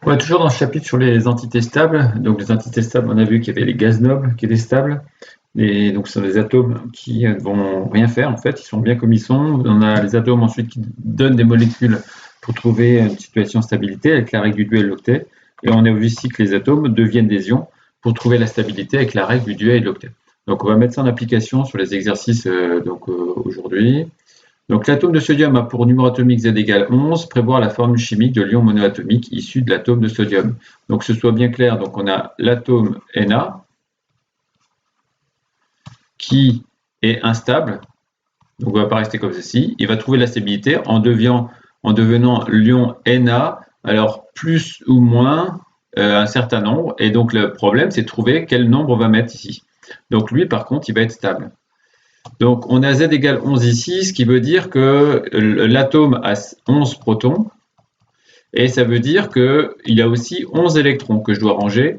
Ouais, toujours dans ce chapitre sur les entités stables. Donc les entités stables, on a vu qu'il y avait les gaz nobles qui étaient stables. Et donc ce sont des atomes qui ne vont rien faire en fait, ils sont bien comme ils sont. On a les atomes ensuite qui donnent des molécules pour trouver une situation de stabilité avec la règle du duel l'octet. Et on a vu ici que les atomes deviennent des ions pour trouver la stabilité avec la règle du duel et de l'octet. Donc on va mettre ça en application sur les exercices aujourd'hui. Donc l'atome de sodium a pour numéro atomique Z égale 11, prévoir la formule chimique de l'ion monoatomique issu de l'atome de sodium. Donc que ce soit bien clair, donc on a l'atome Na qui est instable, donc on ne va pas rester comme ceci, il va trouver la stabilité en devenant l'ion Na, alors plus ou moins un certain nombre, et donc le problème c'est de trouver quel nombre on va mettre ici. Donc lui par contre il va être stable. Donc on a Z égale 11 ici, ce qui veut dire que l'atome a 11 protons, et ça veut dire qu'il y a aussi 11 électrons que je dois ranger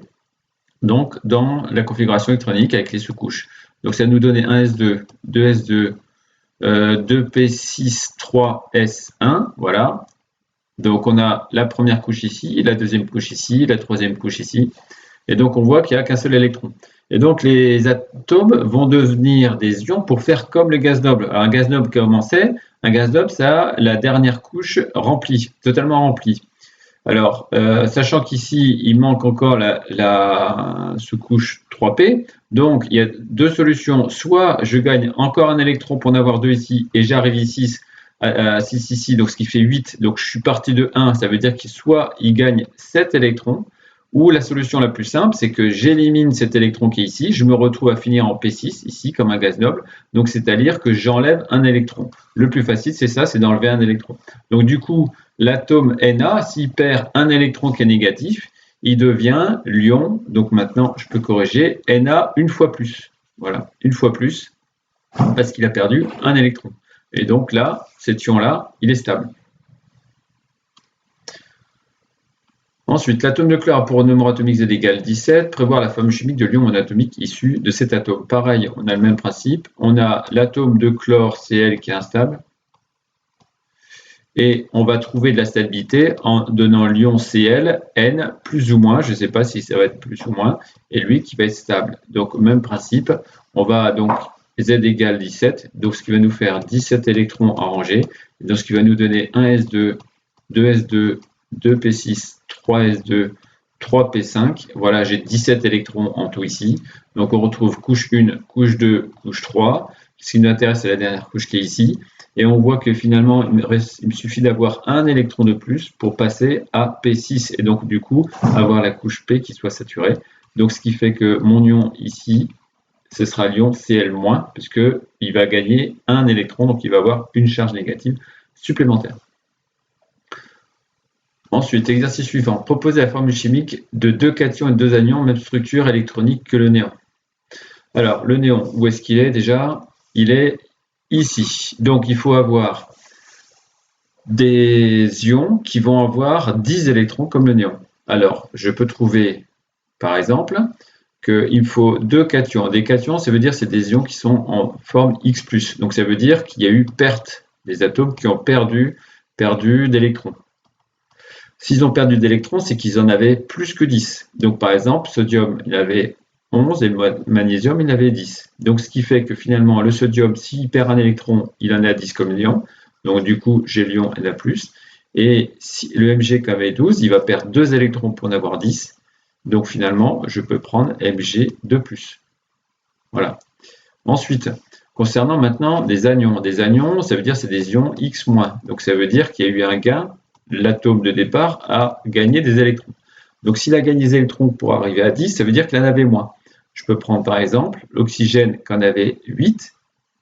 donc, dans la configuration électronique avec les sous-couches. Donc ça nous donnait 1s2, 2s2, 2p6, 3s1, voilà. Donc on a la première couche ici, la deuxième couche ici, la troisième couche ici, et donc on voit qu'il n'y a qu'un seul électron. Et donc les atomes vont devenir des ions pour faire comme le gaz noble. Alors un gaz noble, comment c'est? Un gaz noble, ça a la dernière couche remplie, totalement remplie. Alors, sachant qu'ici, il manque encore la sous-couche 3p, donc il y a deux solutions. Soit je gagne encore un électron pour en avoir deux ici, et j'arrive ici à 6 ici, donc ce qui fait 8. Donc je suis parti de 1, ça veut dire que soit il gagne 7 électrons, ou la solution la plus simple, c'est que j'élimine cet électron qui est ici, je me retrouve à finir en P6, ici, comme un gaz noble, donc c'est-à-dire que j'enlève un électron. Le plus facile, c'est ça, c'est d'enlever un électron. Donc du coup, l'atome Na, s'il perd un électron qui est négatif, il devient l'ion, donc maintenant je peux corriger, Na une fois plus. Voilà, une fois plus, parce qu'il a perdu un électron. Et donc là, cet ion-là, il est stable. Ensuite, l'atome de chlore a pour numéro atomique Z égale 17, prévoir la formule chimique de l'ion monatomique issu de cet atome. Pareil, on a le même principe. On a l'atome de chlore Cl qui est instable. Et on va trouver de la stabilité en donnant l'ion Cl, N, plus ou moins, je ne sais pas si ça va être plus ou moins, et lui qui va être stable. Donc, même principe, on va donc Z égale 17, donc ce qui va nous faire 17 électrons à ranger, donc ce qui va nous donner 1s2, 2s2, 2p6, 3s2, 3p5. Voilà, j'ai 17 électrons en tout ici. Donc on retrouve couche 1, couche 2, couche 3. Ce qui nous intéresse, c'est la dernière couche qui est ici. Et on voit que finalement, il me suffit d'avoir un électron de plus pour passer à P6. Et donc du coup, avoir la couche P qui soit saturée. Donc ce qui fait que mon ion ici, ce sera l'ion Cl-, puisqu'il va gagner un électron, donc il va avoir une charge négative supplémentaire. Ensuite, exercice suivant. Proposer la formule chimique de deux cations et deux anions, même structure électronique que le néon. Alors, le néon, où est-ce qu'il est déjà? Il est ici. Donc, il faut avoir des ions qui vont avoir 10 électrons comme le néon. Alors, je peux trouver, par exemple, qu'il me faut deux cations. Des cations, ça veut dire que c'est des ions qui sont en forme X+. Donc, ça veut dire qu'il y a eu perte des atomes qui ont perdu d'électrons. S'ils ont perdu d'électrons, c'est qu'ils en avaient plus que 10. Donc par exemple, sodium, il avait 11 et le magnésium, il avait 10. Donc ce qui fait que finalement, le sodium, s'il perd un électron, il en a 10 comme l'ion. Donc du coup, j'ai l'ion Na+. Et si le Mg qui avait 12, il va perdre 2 électrons pour en avoir 10. Donc finalement, je peux prendre Mg2+. Voilà. Ensuite, concernant maintenant des anions. Des anions, ça veut dire que c'est des ions X-. Donc ça veut dire qu'il y a eu un gain. L'atome de départ a gagné des électrons. Donc s'il a gagné des électrons pour arriver à 10, ça veut dire qu'il en avait moins. Je peux prendre par exemple l'oxygène qui en avait 8,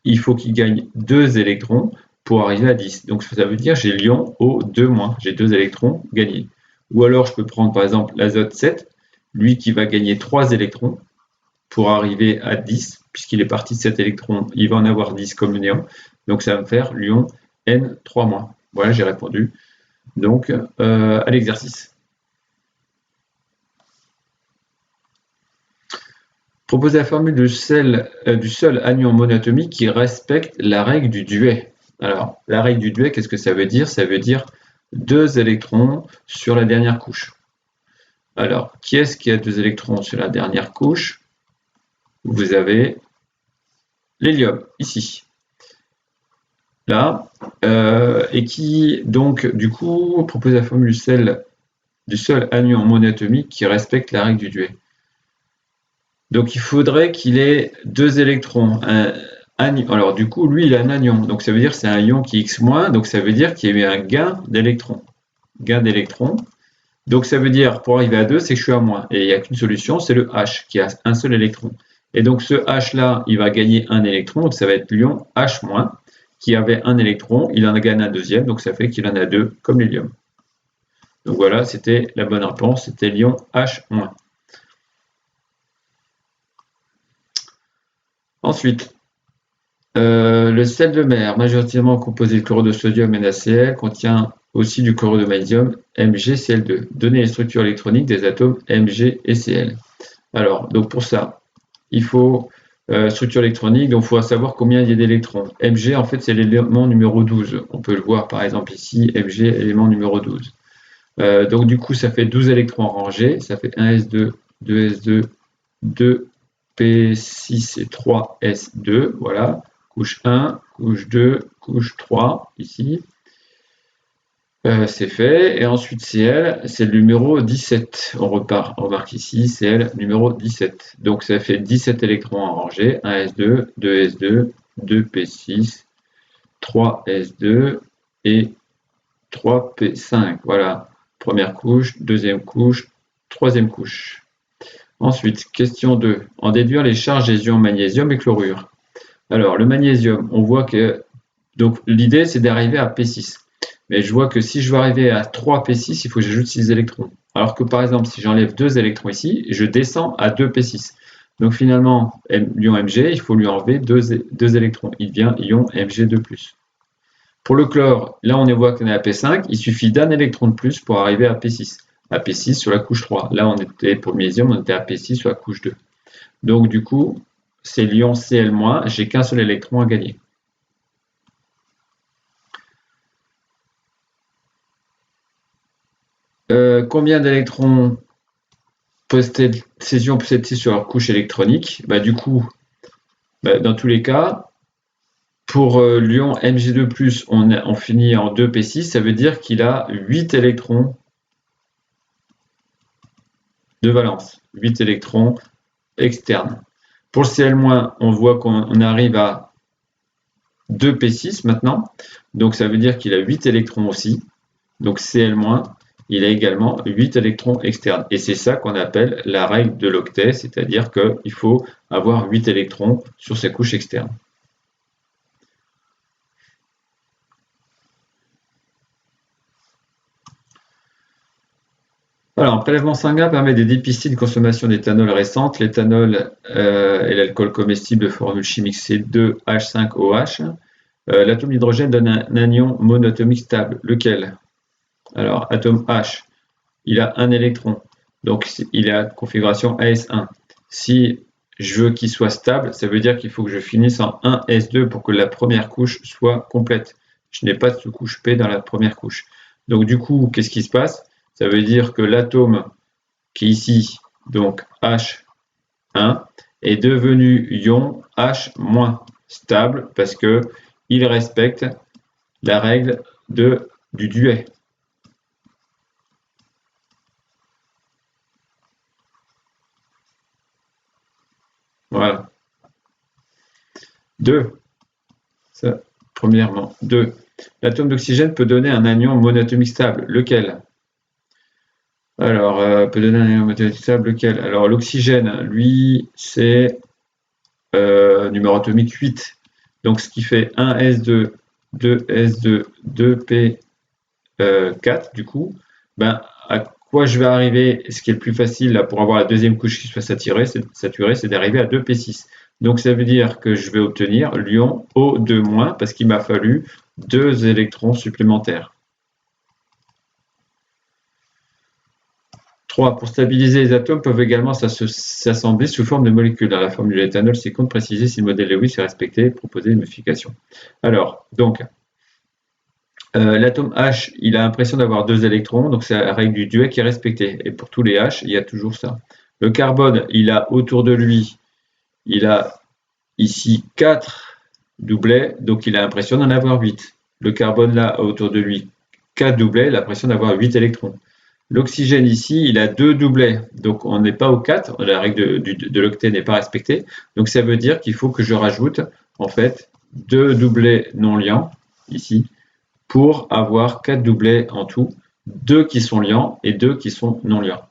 il faut qu'il gagne 2 électrons pour arriver à 10. Donc ça veut dire que j'ai l'ion O2-, j'ai 2 électrons gagnés. Ou alors je peux prendre par exemple l'azote 7, lui qui va gagner 3 électrons pour arriver à 10, puisqu'il est parti de 7 électrons, il va en avoir 10 comme le néon. Donc ça va me faire l'ion N3-. Voilà, j'ai répondu. Donc, à l'exercice. Proposer la formule du seul anion monatomique qui respecte la règle du duet. Alors, la règle du duet, qu'est-ce que ça veut dire? Ça veut dire 2 électrons sur la dernière couche. Alors, qui est-ce qui a 2 électrons sur la dernière couche? Vous avez l'hélium, ici. Là, et qui, donc, du coup, propose la formule du seul anion monatomique qui respecte la règle du Duhet. Donc, il faudrait qu'il ait 2 électrons. Alors, du coup, lui, il a un anion. Donc, ça veut dire que c'est un ion qui est X-, donc ça veut dire qu'il y a eu un gain d'électrons. Gain d'électrons. Donc, ça veut dire, pour arriver à 2, c'est que je suis à moins. Et il n'y a qu'une solution, c'est le H, qui a un seul électron. Et donc, ce H-là, il va gagner un électron. Donc, ça va être l'ion H-, qui avait un électron. Il en a gagné un deuxième. Donc, ça fait qu'il en a 2, comme l'hélium. Donc, voilà, c'était la bonne réponse. C'était l'ion H-. Ensuite, le sel de mer, majoritairement composé de chlorure de sodium et NaCl, contient aussi du chlorure de magnésium, MgCl2. Donnez les structures électroniques des atomes Mg et Cl. Alors, donc pour ça, il faut structure électronique, donc il faudra savoir combien il y a d'électrons. Mg, en fait, c'est l'élément numéro 12. On peut le voir par exemple ici, Mg, élément numéro 12. Donc du coup, ça fait 12 électrons rangés, ça fait 1s2, 2s2, 2p6 et 3s2, voilà. Couche 1, couche 2, couche 3, ici. C'est fait. Et ensuite, Cl, c'est le numéro 17. On remarque ici, Cl, numéro 17. Donc, ça fait 17 électrons en rangée. 1s2, 2s2, 2p6, 3s2 et 3p5. Voilà. Première couche, deuxième couche, troisième couche. Ensuite, question 2. En déduire les charges des ions magnésium et chlorure. Alors, le magnésium, on voit que... Donc, l'idée, c'est d'arriver à P6. Mais je vois que si je veux arriver à 3P6, il faut que j'ajoute 6 électrons. Alors que, par exemple, si j'enlève 2 électrons ici, je descends à 2P6. Donc, finalement, l'ion Mg, il faut lui enlever 2 électrons. Il devient ion Mg2+. Pour le chlore, là, on voit qu'on est à P5. Il suffit d'un électron de plus pour arriver à P6. À P6 sur la couche 3. Là, on était, pour le magnésium, on était à P6 sur la couche 2. Donc, du coup, c'est l'ion Cl-, j'ai qu'un seul électron à gagner. Combien d'électrons ces ions possèdent-ils sur leur couche électronique? Du coup, dans tous les cas, pour l'ion Mg2+, on finit en 2p6, ça veut dire qu'il a 8 électrons de valence, 8 électrons externes. Pour le Cl-, on voit qu'on arrive à 2p6 maintenant, donc ça veut dire qu'il a 8 électrons aussi. Donc Cl-, il a également 8 électrons externes. Et c'est ça qu'on appelle la règle de l'octet, c'est-à-dire qu'il faut avoir 8 électrons sur sa couche externe. Alors, un prélèvement sanguin permet de dépister une consommation d'éthanol récente. L'éthanol est l'alcool comestible de formule chimique C2H5OH. L'atome d'hydrogène donne un anion monatomique stable. Lequel? Alors, atome H, il a un électron, donc il a configuration AS1. Si je veux qu'il soit stable, ça veut dire qu'il faut que je finisse en 1s2 pour que la première couche soit complète. Je n'ai pas de sous-couche P dans la première couche. Donc du coup, qu'est-ce qui se passe? Ça veut dire que l'atome qui est ici, donc H1, est devenu ion H- stable parce qu'il respecte la règle du Duhet. Voilà. 2. Ça, premièrement. 2. L'atome d'oxygène peut donner un anion monatomique stable. Lequel? Alors, peut donner un anion monatomique stable. Lequel? Alors, l'oxygène, lui, c'est numéro atomique 8. Donc, ce qui fait 1s2, 2s2, 2p4, du coup, à quoi je vais arriver? Ce qui est le plus facile là, pour avoir la deuxième couche qui soit saturée, c'est d'arriver à 2p6. Donc ça veut dire que je vais obtenir l'ion O2- parce qu'il m'a fallu 2 électrons supplémentaires. 3. Pour stabiliser les atomes peuvent également s'assembler sous forme de molécules. Dans la formule de l'éthanol, c'est compte préciser si le modèle Lewis est respecté, proposer une modification. Alors, donc, L'atome H, il a l'impression d'avoir 2 électrons, donc c'est la règle du Dirac qui est respectée. Et pour tous les H, il y a toujours ça. Le carbone, il a autour de lui, il a ici 4 doublets, donc il a l'impression d'en avoir 8. Le carbone là, a autour de lui, 4 doublets, il a l'impression d'avoir 8 électrons. L'oxygène ici, il a 2 doublets, donc on n'est pas au 4, la règle de l'octet n'est pas respectée. Donc ça veut dire qu'il faut que je rajoute en fait 2 doublets non liants, ici, pour avoir 4 doublets en tout, 2 qui sont liants et 2 qui sont non liants.